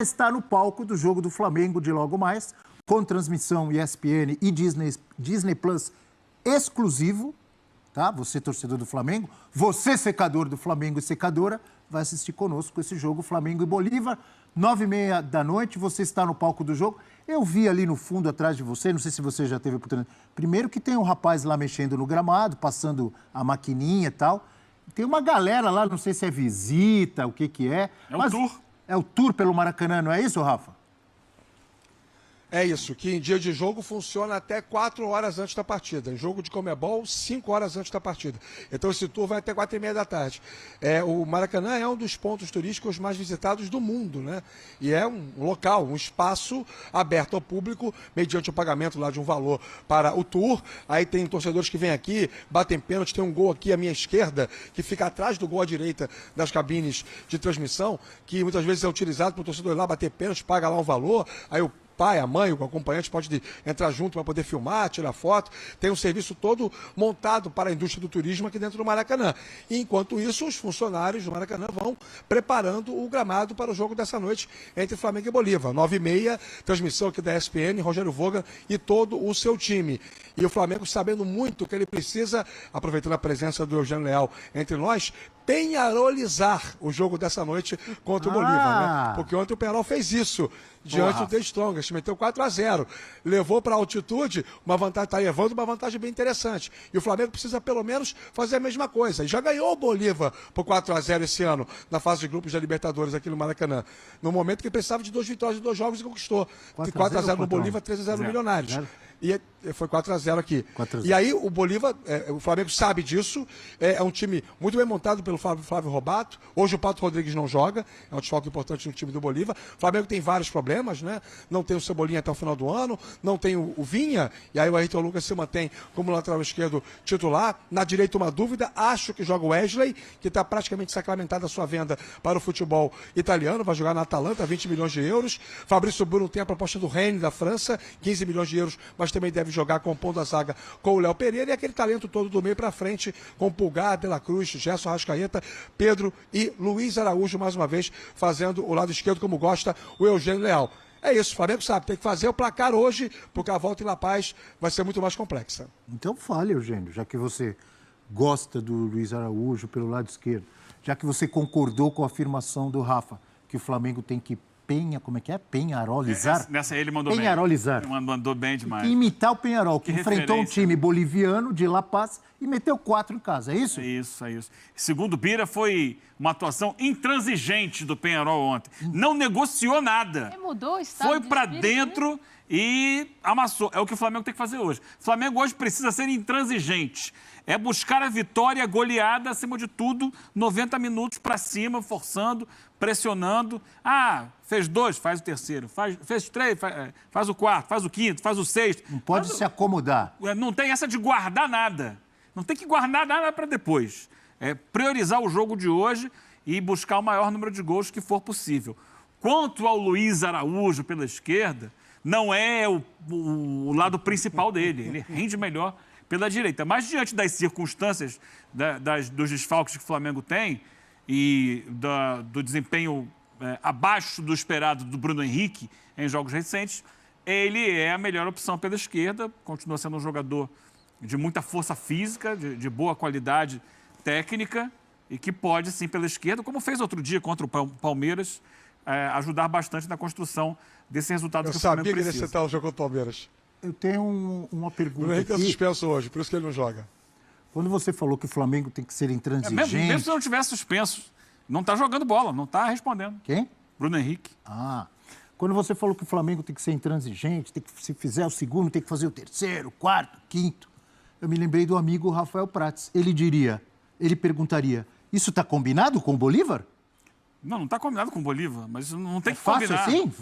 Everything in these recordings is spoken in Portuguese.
está no palco do jogo do Flamengo de logo mais, com transmissão ESPN e Disney Plus exclusivo, tá? Você, torcedor do Flamengo, você, secador do Flamengo e secadora, vai assistir conosco esse jogo Flamengo e Bolívar, 9h30 da noite, você está no palco do jogo. Eu vi ali no fundo, atrás de você, não sei se você já teve a oportunidade. Primeiro que tem um rapaz lá mexendo no gramado, passando a maquininha e tal. Tem uma galera lá, não sei se é visita, o que que é. É o tour. É o tour pelo Maracanã, não é isso, Rafa? É isso, que em dia de jogo funciona até 4 horas antes da partida. Em jogo de Comebol, 5 horas antes da partida. Então esse tour vai até 4h30 da tarde. O Maracanã é um dos pontos turísticos mais visitados do mundo, né? E é um local, um espaço aberto ao público, mediante o pagamento lá de um valor para o tour. Aí tem torcedores que vêm aqui, batem pênalti, tem um gol aqui à minha esquerda, que fica atrás do gol à direita das cabines de transmissão, que muitas vezes é utilizado para o torcedor ir lá bater pênalti, paga lá um valor, aí o pai, a mãe, o acompanhante pode entrar junto para poder filmar, tirar foto. Tem um serviço todo montado para a indústria do turismo aqui dentro do Maracanã. E, enquanto isso, os funcionários do Maracanã vão preparando o gramado para o jogo dessa noite entre Flamengo e Bolívar. 9h30, transmissão aqui da ESPN, Rogério Voga e todo o seu time. E o Flamengo, sabendo muito que ele precisa, aproveitando a presença do Eugênio Leal entre nós, penharolizar o jogo dessa noite contra o Bolívar, né? Porque ontem o Penharol fez isso diante do The Strongest, meteu 4-0, levou para a altitude uma vantagem, está levando uma vantagem bem interessante. E o Flamengo precisa pelo menos fazer a mesma coisa. E já ganhou o Bolívar por 4-0 esse ano, na fase de grupos da Libertadores aqui no Maracanã. No momento que precisava de 2 vitórias em 2 jogos e conquistou. 4-0 no Bolívar, 3-0 no Milionários. E foi 4-0 aqui. 4-0. E aí o Bolívar, o Flamengo sabe disso, é um time muito bem montado pelo Flávio Robato. Hoje o Pato Rodrigues não joga, é um desfalque importante no time do Bolívar. O Flamengo tem vários problemas, né? Não tem o Cebolinha até o final do ano, não tem o Vinha, e aí o Ayrton Lucas se mantém como lateral esquerdo titular. Na direita uma dúvida, acho que joga o Wesley, que está praticamente sacramentada a sua venda para o futebol italiano, vai jogar na Atalanta, 20 milhões de euros. Fabrício Bruno tem a proposta do Rennes da França, 15 milhões de euros, mas também deve jogar compondo a zaga com o Léo Pereira e aquele talento todo do meio para frente com Pulgar, De La Cruz, Gerson Arrascaeta, Pedro e Luiz Araújo, mais uma vez fazendo o lado esquerdo como gosta o Eugênio Leal. É isso, o Flamengo sabe, tem que fazer o placar hoje, porque a volta em La Paz vai ser muito mais complexa. Então fale, Eugênio, já que você gosta do Luiz Araújo pelo lado esquerdo, já que você concordou com a afirmação do Rafa, que o Flamengo tem que como é que é? Penharolizar? Nessa ele mandou Penharolizar. bem. Mandou bem demais. E imitar o Penharol, que enfrentou um time boliviano de La Paz e meteu 4 em casa, é isso? É isso, é isso. Segundo o Bira, foi uma atuação intransigente do Penharol ontem. Não negociou nada. Ele mudou o estado Foi de para espírito, dentro, né? E amassou. É o que o Flamengo tem que fazer hoje. O Flamengo hoje precisa ser intransigente. É buscar a vitória, a goleada, acima de tudo, 90 minutos para cima, forçando, pressionando. Fez 2, faz o terceiro. Fez 3, faz o quarto, faz o quinto, faz o sexto. Não pode se acomodar. Não tem essa de guardar nada. Não tem que guardar nada para depois. É priorizar o jogo de hoje e buscar o maior número de gols que for possível. Quanto ao Luiz Araújo pela esquerda, não é o lado principal dele. Ele rende melhor pela direita. Mas diante das circunstâncias, dos desfalques que o Flamengo tem e do desempenho abaixo do esperado do Bruno Henrique em jogos recentes, ele é a melhor opção pela esquerda, continua sendo um jogador de muita força física, de boa qualidade técnica e que pode, sim, pela esquerda, como fez outro dia contra o Palmeiras, ajudar bastante na construção desse resultado que o Flamengo precisa. Eu sabia que ele ia acertar o jogo contra o Palmeiras. Eu tenho uma pergunta aqui. O Henrique é suspenso hoje, por isso que ele não joga. Quando você falou que o Flamengo tem que ser intransigente... Mesmo se não tivesse suspenso, não está jogando bola, não está respondendo. Quem? Bruno Henrique. Quando você falou que o Flamengo tem que ser intransigente, tem que, se fizer o segundo, tem que fazer o terceiro, o quarto, o quinto, eu me lembrei do amigo Rafael Prates. Ele perguntaria, isso está combinado com o Bolívar? Não está combinado com o Bolívar, mas não tem que fácil combinar. Assim?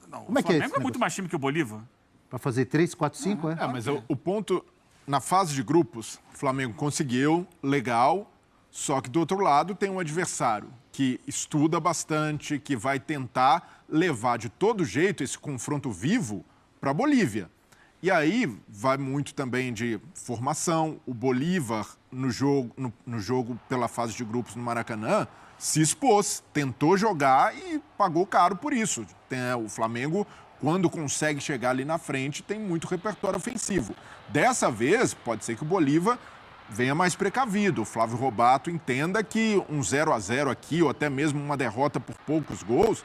Não, como é que é? O Flamengo é muito mais time que o Bolívar. Para fazer 3, 4, 5, é? Mas o ponto, na fase de grupos, o Flamengo conseguiu, legal, só que do outro lado tem um adversário que estuda bastante, que vai tentar levar de todo jeito esse confronto vivo para a Bolívia. E aí vai muito também de formação. O Bolívar, no jogo pela fase de grupos no Maracanã, se expôs, tentou jogar e pagou caro por isso. O Flamengo, quando consegue chegar ali na frente, tem muito repertório ofensivo. Dessa vez, pode ser que o Bolívar venha mais precavido. O Flávio Robato entenda que um 0-0 aqui, ou até mesmo uma derrota por poucos gols,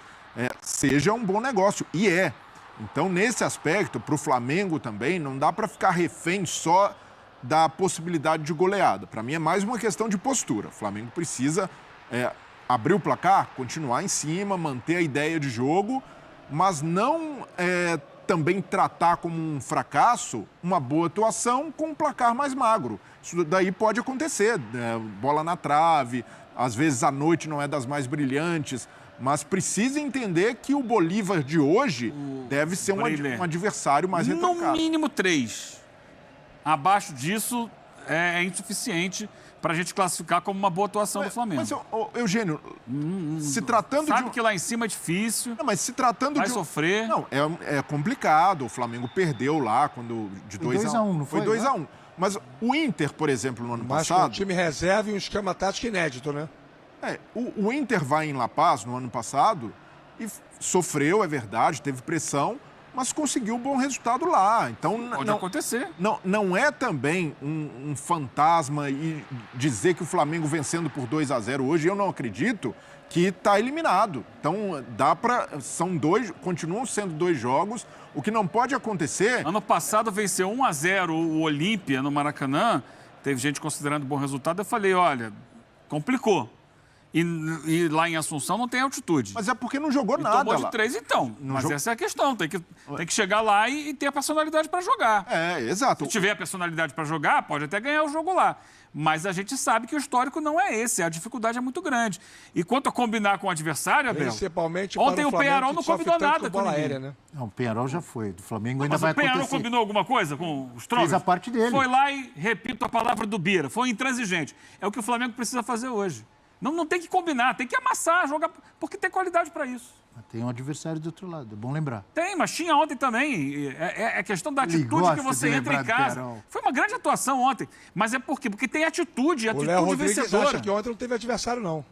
seja um bom negócio. E é. Então, nesse aspecto, para o Flamengo também, não dá para ficar refém só da possibilidade de goleada. Para mim, é mais uma questão de postura. O Flamengo precisa abrir o placar, continuar em cima, manter a ideia de jogo, mas não também tratar como um fracasso uma boa atuação com um placar mais magro. Isso daí pode acontecer, bola na trave, às vezes a noite não é das mais brilhantes, mas precisa entender que o Bolívar de hoje deve ser um adversário mais retrancado. No mínimo 3. Abaixo disso é insuficiente para a gente classificar como uma boa atuação do Flamengo. Mas, Eugênio, se tratando Sabe que lá em cima é difícil. Não, mas se tratando vai sofrer. Não, é complicado. O Flamengo perdeu lá de 2-1. Não foi? Foi 2-1. Mas o Inter, por exemplo, no ano passado... Mas com um time reserva e um esquema tático inédito, né? O Inter vai em La Paz no ano passado e sofreu, é verdade, teve pressão, mas conseguiu um bom resultado lá. Então, pode acontecer. Não é também um fantasma e dizer que o Flamengo vencendo por 2-0 hoje, eu não acredito que está eliminado. Então, continuam sendo 2 jogos. O que não pode acontecer... Ano passado venceu 1-0 o Olímpia no Maracanã. Teve gente considerando bom resultado. Eu falei, olha, complicou. E lá em Assunção não tem altitude. Mas é porque não jogou e nada tomou de lá. 3, então. Mas essa é a questão. Tem que chegar lá e ter a personalidade para jogar. Exato. Se tiver a personalidade para jogar, pode até ganhar o jogo lá. Mas a gente sabe que o histórico não é esse. A dificuldade é muito grande. E quanto a combinar com o adversário, Abel... Principalmente ontem o Peñarol não combinou nada com ninguém. aérea, né? Não, o Peñarol já foi. Do Flamengo ainda vai acontecer. Mas o acontecer. Peñarol combinou alguma coisa com os Strongest? Fez a parte dele. Foi lá e, repito a palavra do Bira, foi intransigente. É o que o Flamengo precisa fazer hoje. Não tem que combinar, tem que amassar, jogar, porque tem qualidade para isso. Tem um adversário do outro lado, é bom lembrar. Tem, mas tinha ontem também. É questão da atitude que você entra em casa. Foi uma grande atuação ontem. Mas é porque tem atitude, O Léo Rodrigues vencedora. acha que ontem não teve adversário, não.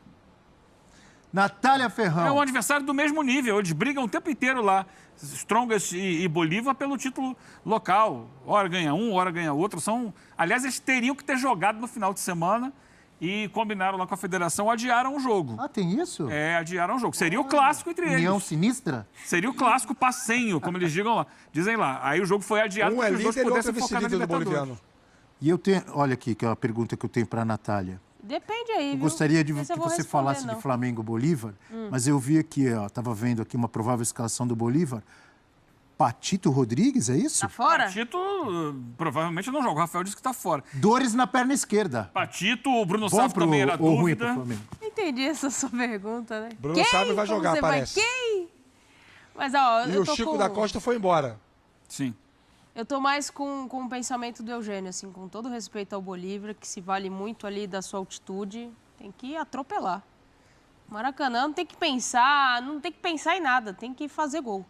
Natália Ferrão. É um adversário do mesmo nível. Eles brigam o tempo inteiro lá. Strongest e Bolívar pelo título local. Hora ganha um, hora ganha outro. Aliás, eles teriam que ter jogado no final de semana e combinaram lá com a federação, adiaram o jogo. Tem isso? Adiaram o jogo. Seria o clássico entre eles. União sinistra? Seria o clássico passenho, como eles dizem lá. Aí o jogo foi adiado Um é para os dois líder e outro pudessem é focar na vice-líder do Libertadores. boliviano. E eu tenho... Olha aqui, que é uma pergunta que eu tenho para a Natália. Depende aí, viu? Gostaria de Não sei que se eu vou você responder, falasse não. de Flamengo Bolívar, mas eu vi aqui, estava vendo aqui uma provável escalação do Bolívar. Patito Rodrigues, é isso? Tá fora? Patito provavelmente não joga. O Rafael disse que está fora. Dores na perna esquerda. Patito, o Bruno Bom Sávio também era ou ruim dúvida. pro Flamengo? Entendi essa sua pergunta, né? Bruno Sávio vai Como jogar, você parece. Quem? Mas, ó, E eu o tô Chico com... da Costa foi embora. Sim. Eu tô mais com o pensamento do Eugênio, assim, com todo respeito ao Bolívar, que se vale muito ali da sua altitude, tem que atropelar. Maracanã não tem que pensar em nada, tem que fazer gol.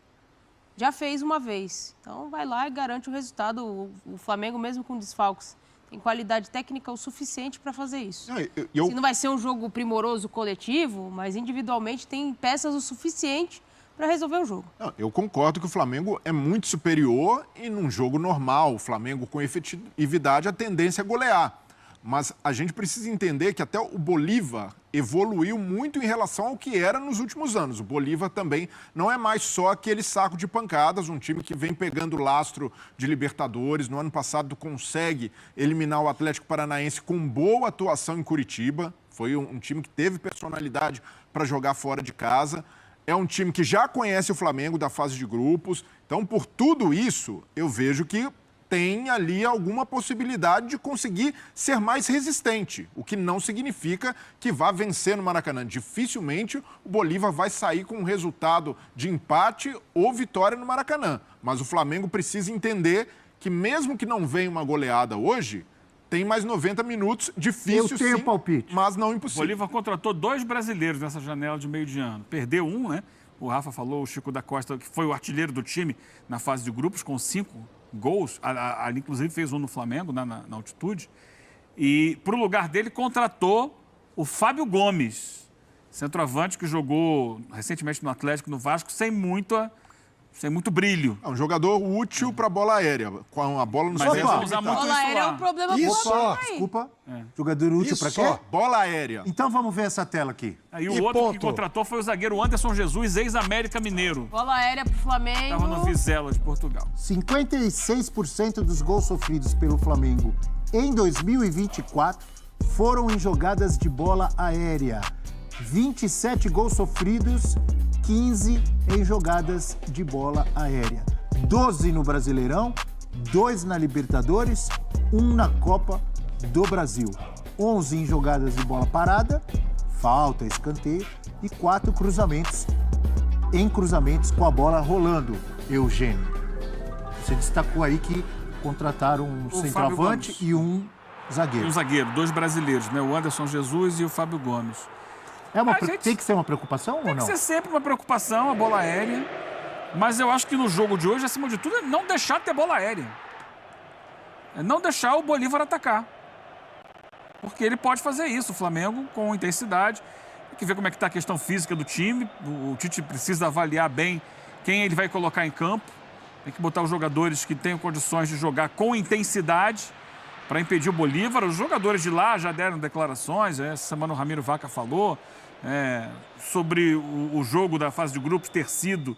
Já fez uma vez, então vai lá e garante o resultado. O Flamengo, mesmo com desfalques, tem qualidade técnica o suficiente para fazer isso. Se não vai ser um jogo primoroso coletivo, mas individualmente tem peças o suficiente para resolver o jogo. Eu concordo que o Flamengo é muito superior e num jogo normal, o Flamengo com efetividade, a tendência é golear. Mas a gente precisa entender que até o Bolívar evoluiu muito em relação ao que era nos últimos anos. O Bolívar também não é mais só aquele saco de pancadas, um time que vem pegando lastro de Libertadores. No ano passado consegue eliminar o Atlético Paranaense com boa atuação em Curitiba. Foi um time que teve personalidade para jogar fora de casa. É um time que já conhece o Flamengo da fase de grupos. Então, por tudo isso, eu vejo que tem ali alguma possibilidade de conseguir ser mais resistente, o que não significa que vá vencer no Maracanã. Dificilmente o Bolívar vai sair com um resultado de empate ou vitória no Maracanã. Mas o Flamengo precisa entender que mesmo que não venha uma goleada hoje, tem mais 90 minutos, difícil Eu tenho sim, palpite. mas não O impossível. Bolívar contratou 2 brasileiros nessa janela de meio de ano. Perdeu um, né? o Rafa falou, o Chico da Costa, que foi o artilheiro do time na fase de grupos, com 5 gols. Ali, inclusive, fez um no Flamengo, na altitude. E, para o lugar dele, contratou o Fábio Gomes, centroavante que jogou recentemente no Atlético, no Vasco, sem muito brilho. É um jogador útil para bola aérea, com a bola no Mas eles vão seu usar muito Bola isso aérea é lá. um problema Isso pro Flamengo aí. Desculpa. Jogador útil Isso para só. quê? bola aérea. Então vamos ver essa tela aqui. Aí o E outro que ponto. contratou foi o zagueiro Anderson Jesus, ex-América Mineiro. Bola aérea pro Flamengo. Estava no Vizela de Portugal. 56% dos gols sofridos pelo Flamengo em 2024 foram em jogadas de bola aérea. 27 gols sofridos, 15 em jogadas de bola aérea. 12 no Brasileirão, 2 na Libertadores, 1 na Copa do Brasil. 11 em jogadas de bola parada, falta, escanteio, e 4 cruzamentos com a bola rolando. Eugênio, você destacou aí que contrataram um Fábio centroavante Gomes. e um E zagueiro. um zagueiro, 2 brasileiros, né? O Anderson Jesus e o Fábio Gomes. gente- Tem que ser uma preocupação ou Tem não? que ser sempre uma preocupação a bola aérea. Mas eu acho que no jogo de hoje, acima de tudo, é não deixar de ter bola aérea. É não deixar o Bolívar atacar. Porque ele pode fazer isso, o Flamengo, com intensidade. Tem que ver como é que está a questão física do time. O Tite precisa avaliar bem quem ele vai colocar em campo. Tem que botar os jogadores que tenham condições de jogar com intensidade para impedir o Bolívar. Os jogadores de lá já deram declarações, essa semana o Ramiro Vaca falou, sobre o jogo da fase de grupos ter sido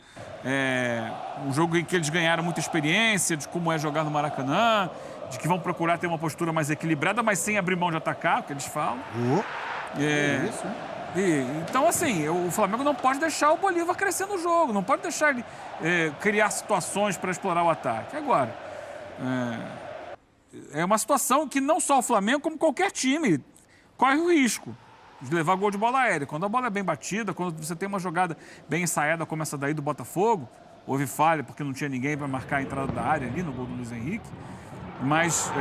um jogo em que eles ganharam muita experiência de como é jogar no Maracanã, de que vão procurar ter uma postura mais equilibrada, mas sem abrir mão de atacar, o que eles falam. Isso, hein? Então, assim, o Flamengo não pode deixar o Bolívar crescer no jogo, não pode deixar ele criar situações para explorar o ataque. Agora, é uma situação que não só o Flamengo, como qualquer time, corre o risco de levar gol de bola aérea. Quando a bola é bem batida, quando você tem uma jogada bem ensaiada como essa daí do Botafogo, houve falha porque não tinha ninguém para marcar a entrada da área ali no gol do Luiz Henrique, mas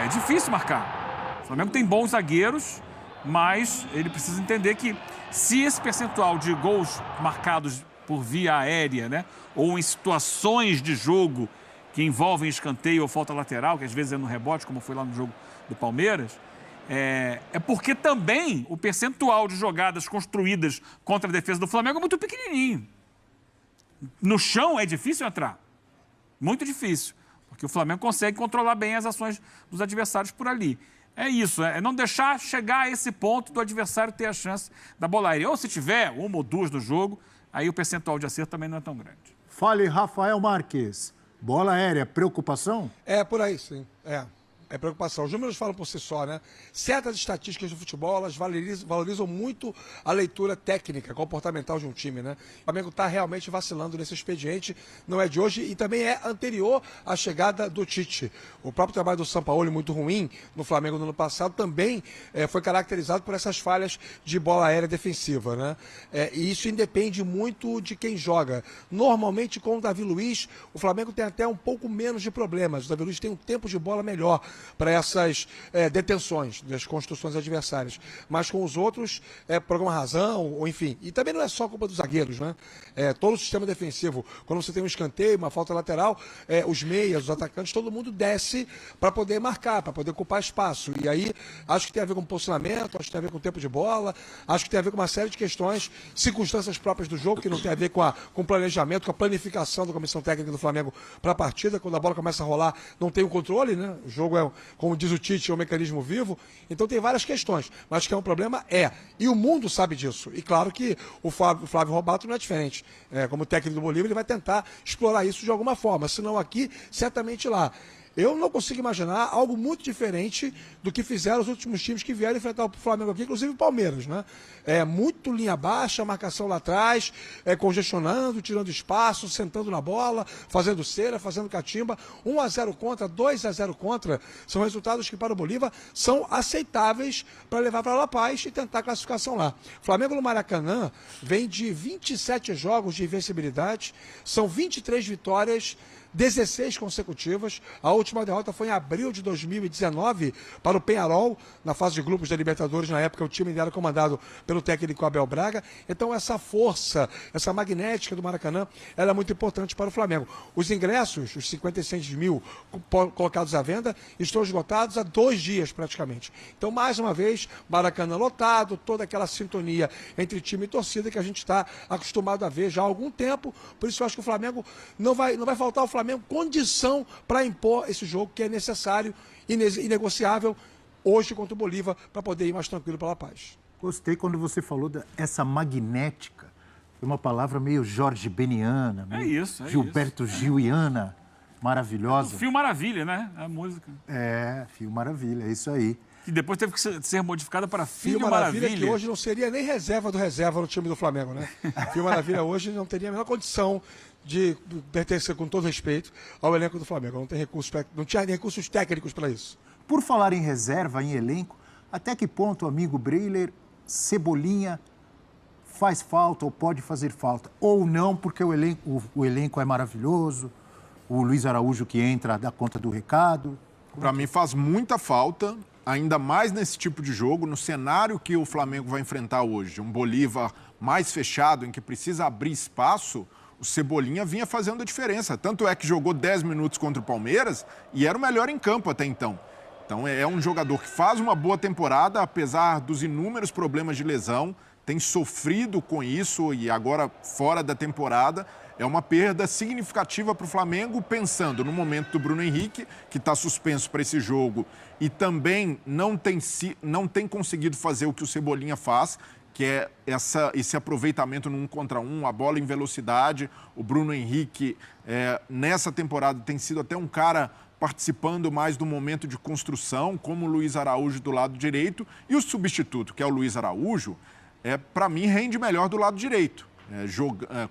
é difícil marcar. O Flamengo tem bons zagueiros, mas ele precisa entender que se esse percentual de gols marcados por via aérea, né, ou em situações de jogo que envolvem escanteio ou falta lateral, que às vezes é no rebote, como foi lá no jogo do Palmeiras, é porque também o percentual de jogadas construídas contra a defesa do Flamengo é muito pequenininho. No chão é difícil entrar. Muito difícil. Porque o Flamengo consegue controlar bem as ações dos adversários por ali. É isso, é não deixar chegar a esse ponto do adversário ter a chance da bola aérea. Ou se tiver uma ou duas no jogo, aí o percentual de acerto também não é tão grande. Fale, Rafael Marques. Bola aérea, preocupação? É por aí, sim. É preocupação. Os números falam por si só, né? Certas estatísticas do futebol, elas valorizam muito a leitura técnica, comportamental de um time, né? O Flamengo está realmente vacilando nesse expediente, não é de hoje e também é anterior à chegada do Tite. O próprio trabalho do Sampaoli, muito ruim no Flamengo no ano passado, também foi caracterizado por essas falhas de bola aérea defensiva, né? E isso independe muito de quem joga. Normalmente, com o Davi Luiz, o Flamengo tem até um pouco menos de problemas. O Davi Luiz tem um tempo de bola melhor para essas detenções das construções adversárias. Mas com os outros, por alguma razão, ou enfim. E também não é só culpa dos zagueiros, né? Todo o sistema defensivo, quando você tem um escanteio, uma falta lateral, os meias, os atacantes, todo mundo desce para poder marcar, para poder ocupar espaço. E aí, acho que tem a ver com posicionamento, acho que tem a ver com tempo de bola, acho que tem a ver com uma série de questões, circunstâncias próprias do jogo, que não tem a ver com o planejamento, com a planificação da comissão técnica do Flamengo para a partida. Quando a bola começa a rolar, não tem o controle, né? O jogo como diz o Tite, é um mecanismo vivo. Então tem várias questões. Mas que é um problema, E o mundo sabe disso. E claro que o Flávio Robato não é diferente. Como técnico do Bolívar, ele vai tentar explorar isso de alguma forma. Se não aqui, certamente lá. Eu não consigo imaginar algo muito diferente do que fizeram os últimos times que vieram enfrentar o Flamengo aqui, inclusive o Palmeiras, né? Muito linha baixa, marcação lá atrás, congestionando, tirando espaço, sentando na bola, fazendo cera, fazendo catimba. 1-0 contra, 2-0 contra, são resultados que para o Bolívar são aceitáveis para levar para La Paz e tentar a classificação lá. Flamengo no Maracanã vem de 27 jogos de invencibilidade, são 23 vitórias, 16 consecutivas. A última derrota foi em abril de 2019 para o Peñarol, na fase de grupos da Libertadores. Na época, o time era comandado pelo técnico Abel Braga. Então, essa força, essa magnética do Maracanã, ela é muito importante para o Flamengo. Os ingressos, os 56 mil colocados à venda, estão esgotados há 2 dias praticamente. Então, mais uma vez, Maracanã lotado, toda aquela sintonia entre time e torcida que a gente está acostumado a ver já há algum tempo. Por isso, eu acho que o Flamengo não vai faltar ao Flamengo condição para impor esse jogo que é necessário e inegociável hoje contra o Bolívar para poder ir mais tranquilo pela paz. Gostei quando você falou dessa magnética. Foi uma palavra meio Jorge Beniana, meio Gilberto Giliana, maravilhosa. O Fio Maravilha, né? A música. Fio Maravilha, é isso aí. Que depois teve que ser modificada para Filho Maravilha. Que hoje não seria nem reserva do reserva no time do Flamengo, né? Filho Maravilha hoje não teria a menor condição de pertencer, com todo respeito, ao elenco do Flamengo. Não tinha recursos técnicos para isso. Por falar em reserva, em elenco, até que ponto, amigo Breiler, Cebolinha faz falta ou pode fazer falta? Ou não, porque o elenco é maravilhoso, o Luiz Araújo que entra dá conta do recado? Para mim faz muita falta, ainda mais nesse tipo de jogo, no cenário que o Flamengo vai enfrentar hoje. Um Bolívar mais fechado, em que precisa abrir espaço, o Cebolinha vinha fazendo a diferença. Tanto é que jogou 10 minutos contra o Palmeiras e era o melhor em campo até então. Então é um jogador que faz uma boa temporada, apesar dos inúmeros problemas de lesão, tem sofrido com isso e agora fora da temporada. É uma perda significativa para o Flamengo, pensando no momento do Bruno Henrique, que está suspenso para esse jogo e também não tem conseguido fazer o que o Cebolinha faz, que é esse aproveitamento no 1 contra 1, a bola em velocidade. O Bruno Henrique, nessa temporada, tem sido até um cara participando mais do momento de construção, como o Luiz Araújo do lado direito, e o substituto, que é o Luiz Araújo, para mim, rende melhor do lado direito,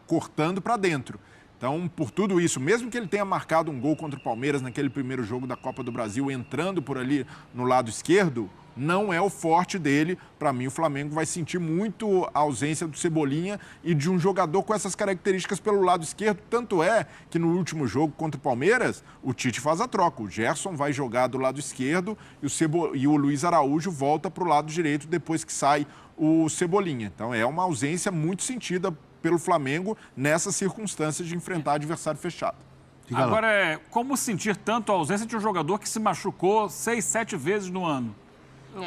cortando para dentro. Então, por tudo isso, mesmo que ele tenha marcado um gol contra o Palmeiras naquele primeiro jogo da Copa do Brasil, entrando por ali no lado esquerdo, não é o forte dele. Para mim, o Flamengo vai sentir muito a ausência do Cebolinha e de um jogador com essas características pelo lado esquerdo. Tanto é que no último jogo contra o Palmeiras, o Tite faz a troca. O Gerson vai jogar do lado esquerdo e o Luiz Araújo volta para o lado direito depois que sai o Cebolinha. Então, é uma ausência muito sentida pelo Flamengo nessas circunstâncias de enfrentar adversário fechado. Agora, como sentir tanto a ausência de um jogador que se machucou 6, 7 vezes no ano?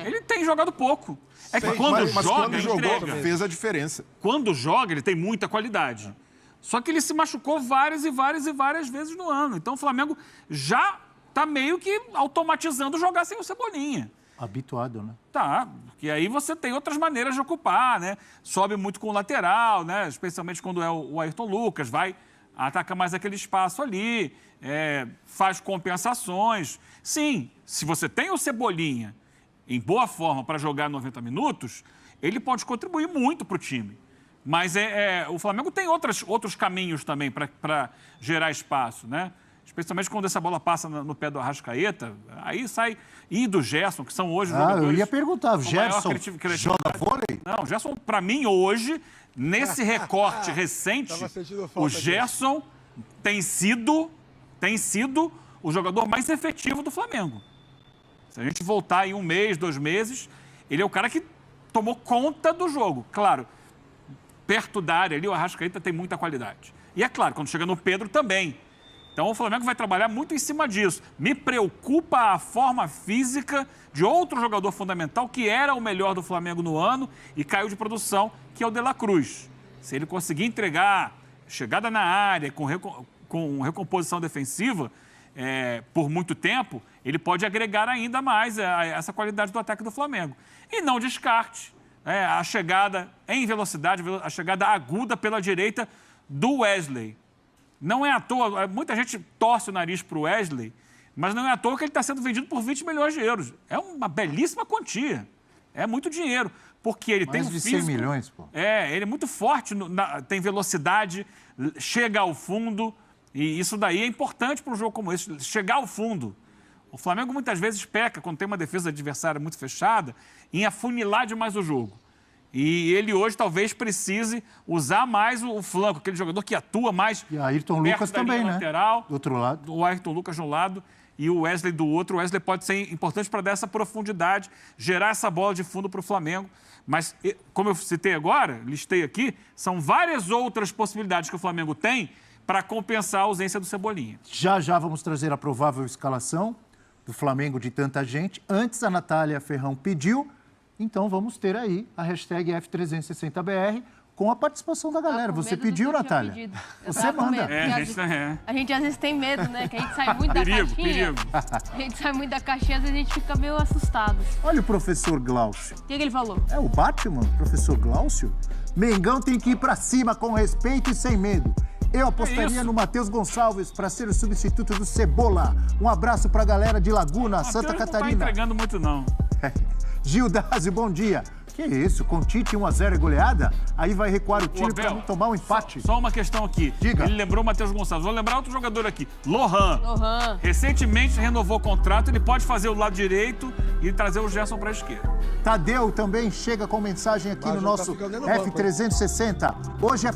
Ele tem jogado pouco. Que quando joga, ele fez a diferença. Quando joga, ele tem muita qualidade. Só que ele se machucou várias e várias vezes no ano. Então o Flamengo já está meio que automatizando jogar sem o Cebolinha. Habituado, né? Tá, porque aí você tem outras maneiras de ocupar, né? Sobe muito com o lateral, né? Especialmente quando é o Ayrton Lucas, vai atacar mais aquele espaço ali, faz compensações. Sim, se você tem o Cebolinha em boa forma para jogar 90 minutos, ele pode contribuir muito para o time. Mas o Flamengo tem outros caminhos também para gerar espaço, né? Especialmente quando essa bola passa no pé do Arrascaeta, aí sai... E do Gerson, que são hoje jogadores... Eu ia perguntar, o Gerson joga vôlei? Não, o Gerson, para mim, hoje, nesse recorte recente, o Gerson tem sido o jogador mais efetivo do Flamengo. Se a gente voltar em 1 mês, 2 meses, ele é o cara que tomou conta do jogo. Claro, perto da área ali, o Arrascaeta tem muita qualidade. E é claro, quando chega no Pedro também. Então o Flamengo vai trabalhar muito em cima disso. Me preocupa a forma física de outro jogador fundamental que era o melhor do Flamengo no ano e caiu de produção, que é o De La Cruz. Se ele conseguir entregar chegada na área com recomposição defensiva por muito tempo, ele pode agregar ainda mais essa qualidade do ataque do Flamengo. E não descarte a chegada em velocidade, a chegada aguda pela direita do Wesley. Não é à toa, muita gente torce o nariz para o Wesley, mas não é à toa que ele está sendo vendido por 20 milhões de euros. É uma belíssima quantia. É muito dinheiro, porque ele tem um físico... Mais de 100 milhões, pô. Ele é muito forte, tem velocidade, chega ao fundo, e isso daí é importante para um jogo como esse, chegar ao fundo. O Flamengo muitas vezes peca, quando tem uma defesa adversária muito fechada, em afunilar demais o jogo. E ele hoje talvez precise usar mais o flanco, aquele jogador que atua mais. E Ayrton Lucas também, né? Lateral, do outro lado. O Ayrton Lucas no lado. e o Wesley do outro. O Wesley pode ser importante para dar essa profundidade, gerar essa bola de fundo para o Flamengo. Mas, como eu citei agora, listei aqui, são várias outras possibilidades que o Flamengo tem para compensar a ausência do Cebolinha. Já vamos trazer a provável escalação do Flamengo de tanta gente. Antes, a Natália Ferrão pediu, então vamos ter aí a hashtag F360BR com a participação da galera. Você pediu, Natália? Você manda. A gente às vezes tem medo, né? Que a gente sai muito da caixinha. Perigo. A gente sai muito da caixinha, às vezes a gente fica meio assustado. Olha o professor Glaucio. O que ele falou? É o Batman, professor Glaucio? Mengão tem que ir pra cima com respeito e sem medo. Eu apostaria no Matheus Gonçalves para ser o substituto do Cebola. Um abraço pra galera de Laguna, Santa Catarina. Não tá entregando muito, não. Gildásio, bom dia. Que isso? Com Tite 1-0 é goleada? Aí vai recuar o time para não tomar um empate. Só uma questão aqui. Diga. Ele lembrou o Matheus Gonçalves. Vou lembrar outro jogador aqui. Lohan. Recentemente renovou o contrato. Ele pode fazer o lado direito e trazer o Gerson para a esquerda. Tadeu também chega com mensagem aqui no nosso F360. Hoje é...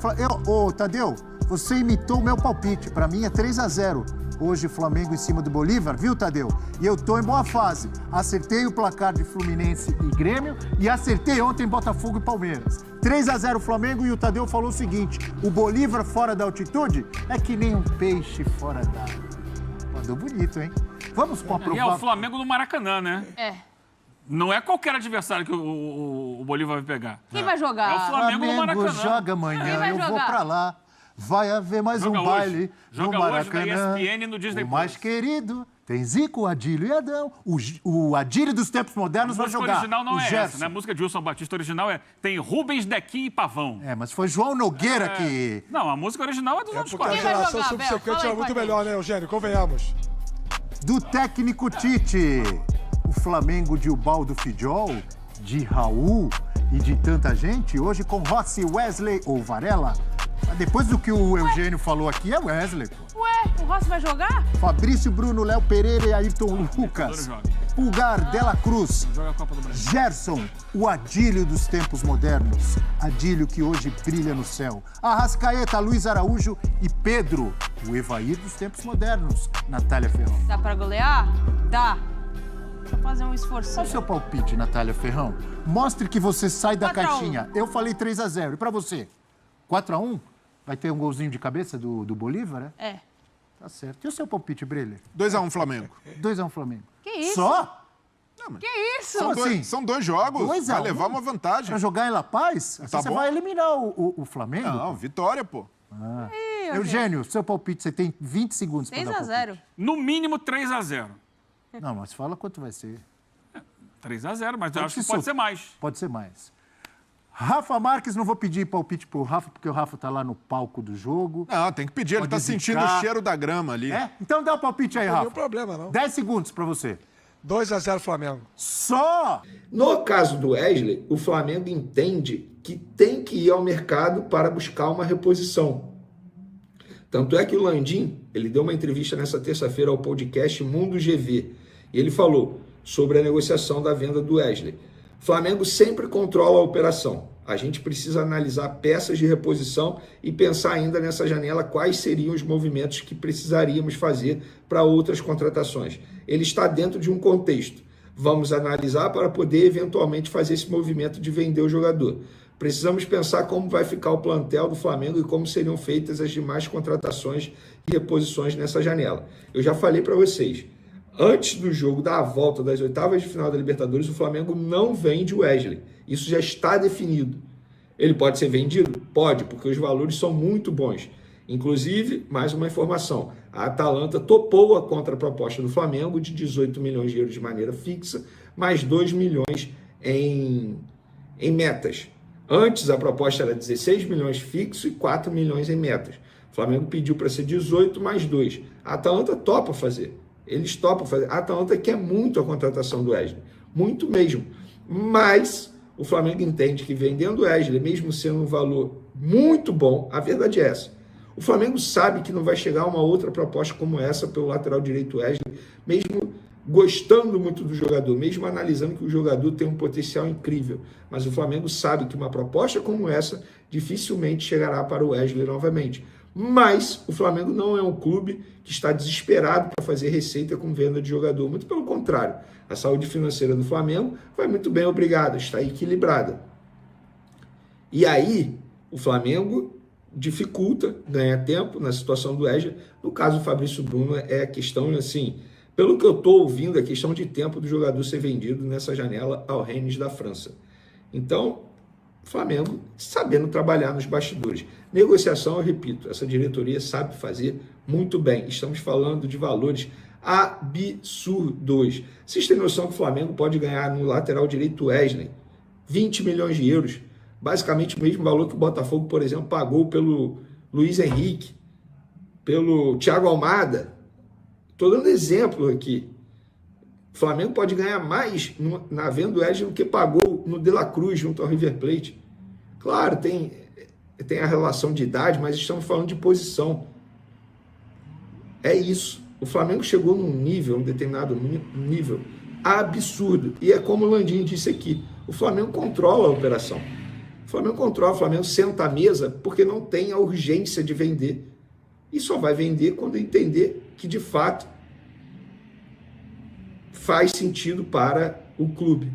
Ô, Tadeu, você imitou o meu palpite. Para mim é 3-0. Hoje, Flamengo em cima do Bolívar, viu, Tadeu? E eu tô em boa fase. Acertei o placar de Fluminense e Grêmio e acertei ontem Botafogo e Palmeiras. 3-0 Flamengo e o Tadeu falou o seguinte: o Bolívar fora da altitude é que nem um peixe fora d'água. Mandou bonito, hein? Vamos com a provável... E é o Flamengo no Maracanã, né? É. Não é qualquer adversário que o Bolívar vai pegar. Quem vai jogar? É o Flamengo no Maracanã. Joga amanhã, eu vou pra lá. Vai haver mais um baile no Maracanã. Hoje na ESPN no Disney+. O mais querido tem Zico, Adílio e Adão. O Adílio dos tempos modernos vai jogar. A música original não o é Gerson. essa, né? A música de Wilson Batista original tem Rubens, Dequim e Pavão. É, mas foi João Nogueira que... Não, a música original é dos anos Porque a 40. geração subsequente era muito melhor, né, Eugênio? Convenhamos. Do técnico Tite. O Flamengo de Ubaldo Fidjol, de Raul e de tanta gente, hoje com Rossi, Wesley ou Varela. Mas depois do que o Eugênio falou aqui, é Wesley, pô. Ué, o Rossi vai jogar? Fabrício, Bruno, Léo Pereira e Ayrton Lucas. Pulgar, Dela Cruz. Joga a Copa do Brasil. Gerson, o Adílio dos tempos modernos. Adílio que hoje brilha no céu. Arrascaeta, Luiz Araújo e Pedro, o Evair dos tempos modernos. Natália Ferrão. Dá pra golear? Dá. Só fazer um esforço. Qual é o seu palpite, Natália Ferrão? Mostre que você sai da 4-1. caixinha. Eu falei 3-0. E pra você? 4-1? Vai ter um golzinho de cabeça do Bolívar, né? É. Tá certo. E o seu palpite, Breler? 2-1 Flamengo. 2-1 Flamengo. Que isso? Só? Que isso? Como assim? São dois jogos. 2-1. Vai levar uma vantagem. Pra jogar em La Paz? Assim Tá você bom. vai eliminar o Flamengo? Não, vitória, pô. Eugênio, seu palpite, você tem 20 segundos para dar 6-0. No mínimo 3-0. palpite. Não, mas fala quanto vai ser. 3-0, mas eu acho que se pode sol- ser mais. Pode ser mais. Rafa Marques, não vou pedir palpite pro Rafa, porque o Rafa tá lá no palco do jogo. Não, tem que pedir. Ele Pode tá sentindo zicar. o cheiro da grama ali. É? Então dá o palpite aí, Não tem Rafa. nenhum problema, não. 10 segundos para você. 2-0 Flamengo. Só! No caso do Wesley, o Flamengo entende que tem que ir ao mercado para buscar uma reposição. Tanto é que o Landim, ele deu uma entrevista nessa terça-feira ao podcast Mundo GV. E ele falou sobre a negociação da venda do Wesley. O Flamengo sempre controla a operação. A gente precisa analisar peças de reposição e pensar ainda nessa janela quais seriam os movimentos que precisaríamos fazer para outras contratações. Ele está dentro de um contexto. Vamos analisar para poder eventualmente fazer esse movimento de vender o jogador. Precisamos pensar como vai ficar o plantel do Flamengo e como seriam feitas as demais contratações e reposições nessa janela. Eu já falei para vocês, antes do jogo da volta das oitavas de final da Libertadores, o Flamengo não vende o Wesley. Isso já está definido. Ele pode ser vendido? Pode, porque os valores são muito bons. Inclusive, mais uma informação, a Atalanta topou a contraproposta do Flamengo de 18 milhões de euros de maneira fixa, mais 2 milhões em metas. Antes, a proposta era 16 milhões fixo e 4 milhões em metas. O Flamengo pediu para ser 18 mais 2. A Atalanta topa fazer. Eles topam fazer. A Atalanta quer muito a contratação do Wesley. Muito mesmo. Mas o Flamengo entende que vendendo o Wesley, mesmo sendo um valor muito bom, a verdade é essa. O Flamengo sabe que não vai chegar uma outra proposta como essa pelo lateral direito Wesley, mesmo gostando muito do jogador, mesmo analisando que o jogador tem um potencial incrível. Mas o Flamengo sabe que uma proposta como essa dificilmente chegará para o Wesley novamente. Mas o Flamengo não é um clube que está desesperado para fazer receita com venda de jogador. Muito pelo contrário, a saúde financeira do Flamengo vai muito bem, obrigado, está equilibrada. E aí, o Flamengo dificulta, ganha tempo na situação do Wesley. No caso do Fabrício Bruno, é a questão, assim, pelo que eu estou ouvindo, é questão de tempo do jogador ser vendido nessa janela ao Rennes da França. Então, o Flamengo sabendo trabalhar nos bastidores. Negociação, eu repito, essa diretoria sabe fazer muito bem. Estamos falando de valores absurdos. Vocês têm noção que o Flamengo pode ganhar no lateral direito Wesley 20 milhões de euros, basicamente o mesmo valor que o Botafogo, por exemplo, pagou pelo Luiz Henrique, pelo Thiago Almada. Estou dando exemplo aqui. O Flamengo pode ganhar mais na venda do Wesley do que pagou no De La Cruz junto ao River Plate. Claro, tem a relação de idade, mas estamos falando de posição. É isso. O Flamengo chegou num determinado nível absurdo. E é como o Landim disse aqui, o Flamengo controla a operação. O Flamengo senta à mesa porque não tem a urgência de vender. E só vai vender quando entender que, de fato, faz sentido para o clube.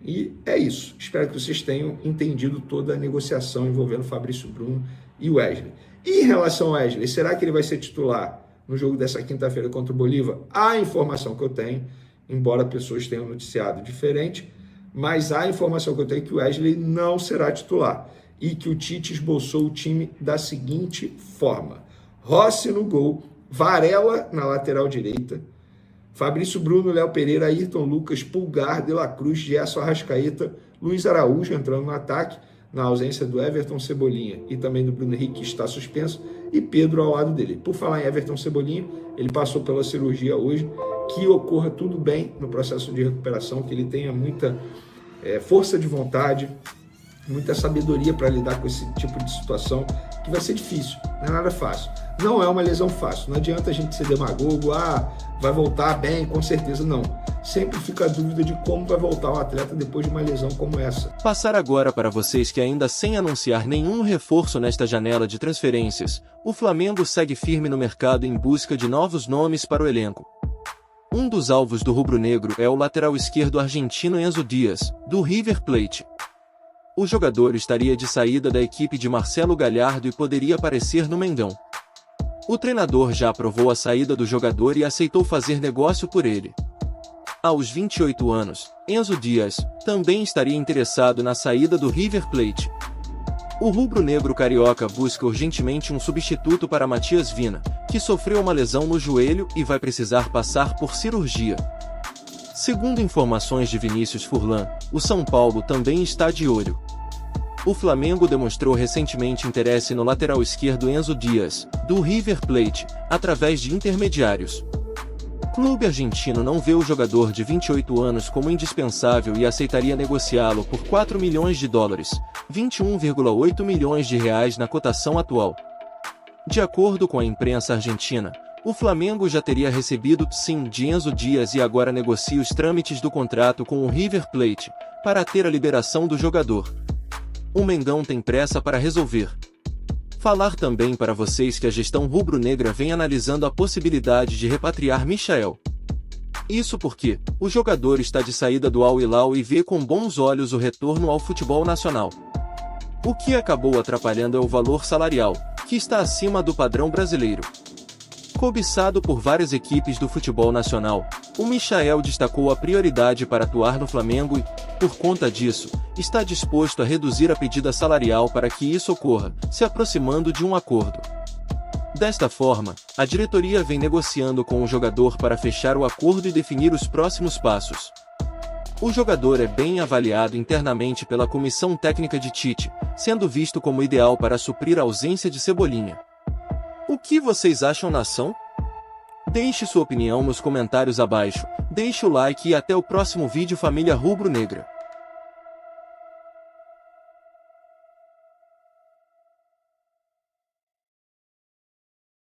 E é isso. Espero que vocês tenham entendido toda a negociação envolvendo Fabrício Bruno e Wesley. E em relação ao Wesley, será que ele vai ser titular no jogo dessa quinta-feira contra o Bolívar? A informação que eu tenho, embora pessoas tenham noticiado diferente, mas a informação que eu tenho é que o Wesley não será titular e que o Tite esboçou o time da seguinte forma: Rossi no gol, Varela na lateral direita, Fabrício Bruno, Léo Pereira, Ayrton Lucas, Pulgar, De La Cruz, Gerson Arrascaeta, Luiz Araújo entrando no ataque, na ausência do Everton Cebolinha e também do Bruno Henrique, que está suspenso, e Pedro ao lado dele. Por falar em Everton Cebolinha, ele passou pela cirurgia hoje, que ocorra tudo bem no processo de recuperação, que ele tenha muita força de vontade, muita sabedoria para lidar com esse tipo de situação, que vai ser difícil, não é nada fácil. Não é uma lesão fácil, não adianta a gente ser demagogo, vai voltar bem, com certeza não. Sempre fica a dúvida de como vai voltar o atleta depois de uma lesão como essa. Passar agora para vocês que ainda sem anunciar nenhum reforço nesta janela de transferências, o Flamengo segue firme no mercado em busca de novos nomes para o elenco. Um dos alvos do rubro-negro é o lateral esquerdo argentino Enzo Dias, do River Plate. O jogador estaria de saída da equipe de Marcelo Galhardo e poderia aparecer no Mengão. O treinador já aprovou a saída do jogador e aceitou fazer negócio por ele. Aos 28 anos, Enzo Dias também estaria interessado na saída do River Plate. O rubro-negro carioca busca urgentemente um substituto para Matias Vina, que sofreu uma lesão no joelho e vai precisar passar por cirurgia. Segundo informações de Vinícius Furlan, o São Paulo também está de olho. O Flamengo demonstrou recentemente interesse no lateral esquerdo Enzo Dias, do River Plate, através de intermediários. O clube argentino não vê o jogador de 28 anos como indispensável e aceitaria negociá-lo por 4 milhões de dólares, 21,8 milhões de reais na cotação atual. De acordo com a imprensa argentina, o Flamengo já teria recebido sim de Enzo Dias e agora negocia os trâmites do contrato com o River Plate, para ter a liberação do jogador. O Mengão tem pressa para resolver. Falar também para vocês que a gestão rubro-negra vem analisando a possibilidade de repatriar Michael. Isso porque o jogador está de saída do Al Hilal e vê com bons olhos o retorno ao futebol nacional. O que acabou atrapalhando é o valor salarial, que está acima do padrão brasileiro. Cobiçado por várias equipes do futebol nacional, o Michael destacou a prioridade para atuar no Flamengo e, por conta disso, está disposto a reduzir a pedida salarial para que isso ocorra, se aproximando de um acordo. Desta forma, a diretoria vem negociando com o jogador para fechar o acordo e definir os próximos passos. O jogador é bem avaliado internamente pela comissão técnica de Tite, sendo visto como ideal para suprir a ausência de Cebolinha. O que vocês acham, nação? Deixe sua opinião nos comentários abaixo, deixe o like e até o próximo vídeo, família rubro-negra.